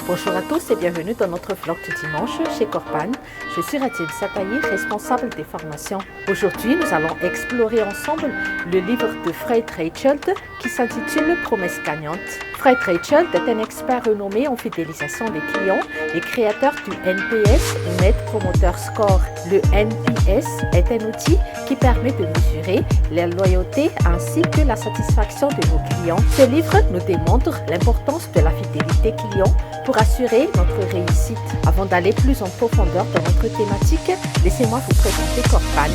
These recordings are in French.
Bonjour à tous et bienvenue dans notre vlog du dimanche chez Corpan. Je suis Ratil Satayi, responsable des formations. Aujourd'hui, nous allons explorer ensemble le livre de Fred Reichheld qui s'intitule Promesse gagnante. Fred Reichheld est un expert renommé en fidélisation des clients et créateur du NPS, Net Promoter Score. Le NPS est un outil qui permet de mesurer la loyauté ainsi que la satisfaction de nos clients. Ce livre nous démontre l'importance de la fidélité client pour assurer notre réussite. Avant d'aller plus en profondeur dans notre thématique, laissez-moi vous présenter Corpan.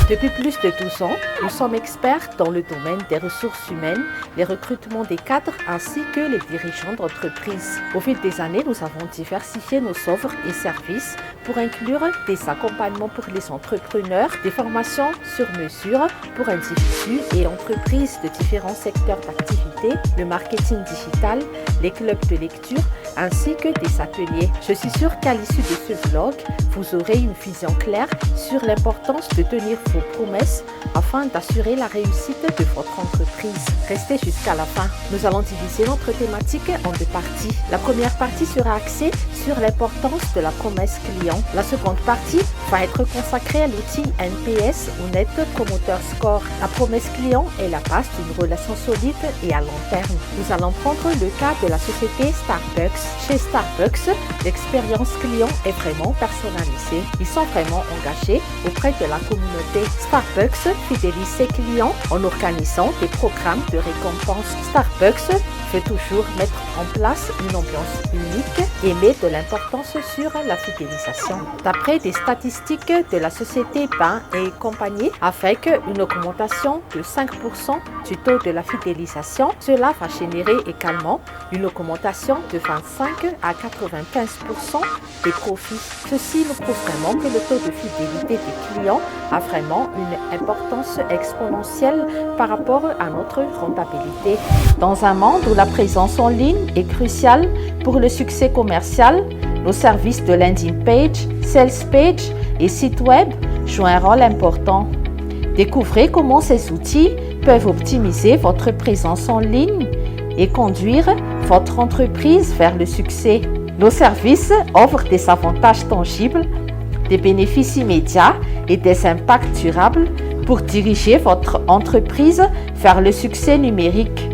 Depuis plus de 12 ans, nous sommes experts dans le domaine des ressources humaines, les recrutements des cadres ainsi que les dirigeants d'entreprise. Au fil des années, nous avons diversifié nos offres et services pour inclure des accompagnements pour les entrepreneurs, des formations sur mesure pour individus et entreprises de différents secteurs d'activité, le marketing digital, les clubs de lecture ainsi que des ateliers. Je suis sûre qu'à l'issue de ce vlog, vous aurez une vision claire sur l'importance de tenir vos promesses afin d'assurer la réussite de votre entreprise. Restez jusqu'à la fin. Nous allons diviser notre thématique en deux parties. La première partie sera axée sur l'importance de la promesse client. La seconde partie va être consacrée à l'outil NPS ou Net Promoter Score. La promesse client est la base d'une relation solide et à long terme. Nous allons prendre le cas de la société Starbucks. Chez Starbucks, l'expérience client est vraiment personnalisée. Ils sont vraiment engagés auprès de la communauté. Starbucks fidélise ses clients en organisant des programmes de récompense. Starbucks veut toujours mettre en place une ambiance unique et met de l'importance sur la fidélisation. D'après des statistiques de la société Bain et compagnie, avec une augmentation de 5% du taux de la fidélisation, cela va générer également une augmentation de 25 à 95% des profits. Ceci nous prouve vraiment que le taux de fidélité des clients a vraiment une importance exponentielle par rapport à notre rentabilité. Dans un monde où la présence en ligne est cruciale pour le succès commercial, nos services de landing page, sales page et site web jouent un rôle important. Découvrez comment ces outils peuvent optimiser votre présence en ligne et conduire votre entreprise vers le succès. Nos services offrent des avantages tangibles, des bénéfices immédiats et des impacts durables pour diriger votre entreprise vers le succès numérique.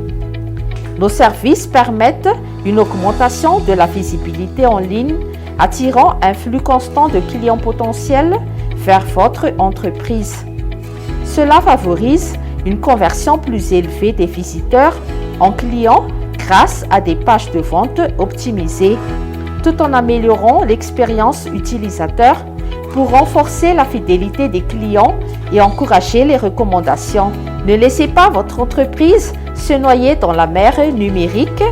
Nos services permettent une augmentation de la visibilité en ligne, attirant un flux constant de clients potentiels vers votre entreprise. Cela favorise une conversion plus élevée des visiteurs en clients grâce à des pages de vente optimisées, tout en améliorant l'expérience utilisateur pour renforcer la fidélité des clients et encourager les recommandations. Ne laissez pas votre entreprise se noyer dans la mer numérique.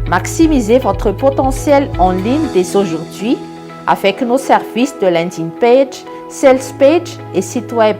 Maximisez votre potentiel en ligne dès aujourd'hui avec nos services de landing page, sales page et site web.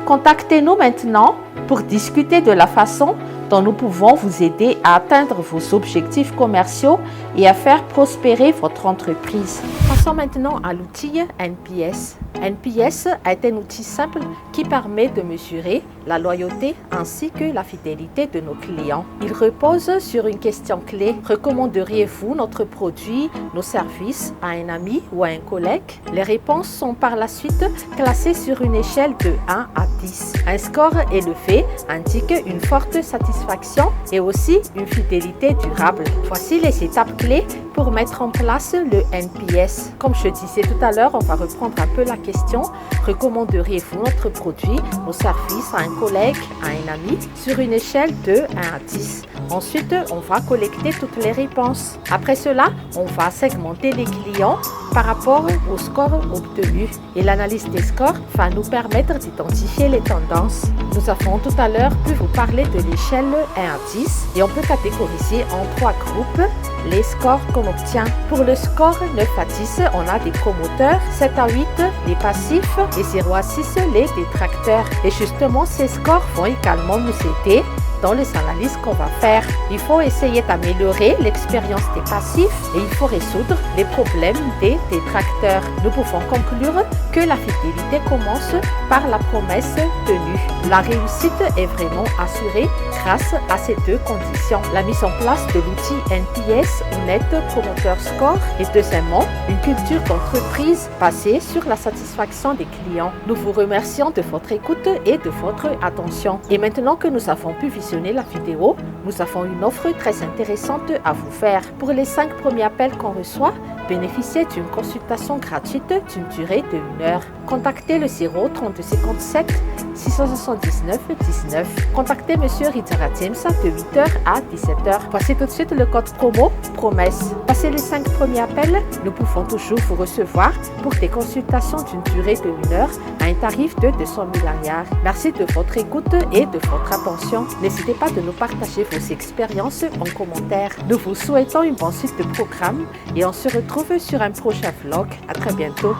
Contactez-nous maintenant pour discuter de la façon dont nous pouvons vous aider à atteindre vos objectifs commerciaux et à faire prospérer votre entreprise. Passons maintenant à l'outil NPS. NPS est un outil simple qui permet de mesurer la loyauté ainsi que la fidélité de nos clients. Il repose sur une question clé. Recommanderiez-vous notre produit, nos services à un ami ou à un collègue? Les réponses sont par la suite classées sur une échelle de 1 à 10. Un score élevé indique une forte satisfaction et aussi une fidélité durable. Voici les étapes clés pour mettre en place le NPS. Comme je disais tout à l'heure, on va reprendre un peu la question. Recommanderiez-vous notre produit, nos services à un collègue, à un ami, sur une échelle de 1 à 10. Ensuite, on va collecter toutes les réponses. Après cela, on va segmenter les clients par rapport au score obtenu. Et l'analyse des scores va nous permettre d'identifier les tendances. Nous avons tout à l'heure pu vous parler de l'échelle 1 à 10 et on peut catégoriser en 3 groupes les scores qu'on obtient. Pour le score 9 à 10, on a des promoteurs, 7 à 8 les passifs et 0 à 6 les détracteurs. Et justement, ces scores vont également nous aider dans les analyses qu'on va faire. Il faut essayer d'améliorer l'expérience des passifs et il faut résoudre les problèmes des détracteurs. Nous pouvons conclure que la fidélité commence par la promesse tenue. La réussite est vraiment assurée grâce à ces deux conditions. La mise en place de l'outil NPS, Net Promoter Score, et deuxièmement, une culture d'entreprise basée sur la satisfaction des clients. Nous vous remercions de votre écoute et de votre attention. Et maintenant que nous avons pu visionner la vidéo, nous avons une offre très intéressante à vous faire. Pour les 5 premiers appels qu'on reçoit, bénéficiez d'une consultation gratuite d'une durée de 1 heure. Contactez le 03057 679 19. Contactez Monsieur Ritara James de 8h à 17h. Voici tout de suite le code promo promesse. Passez les 5 premiers appels, nous pouvons toujours vous recevoir pour des consultations d'une durée de 1 heure à un tarif de 200 000 $. Merci de votre écoute et de votre attention. N'hésitez pas de nous partager vos expériences en commentaire. Nous vous souhaitons une bonne suite de programme et on se retrouve sur un prochain vlog. À très bientôt.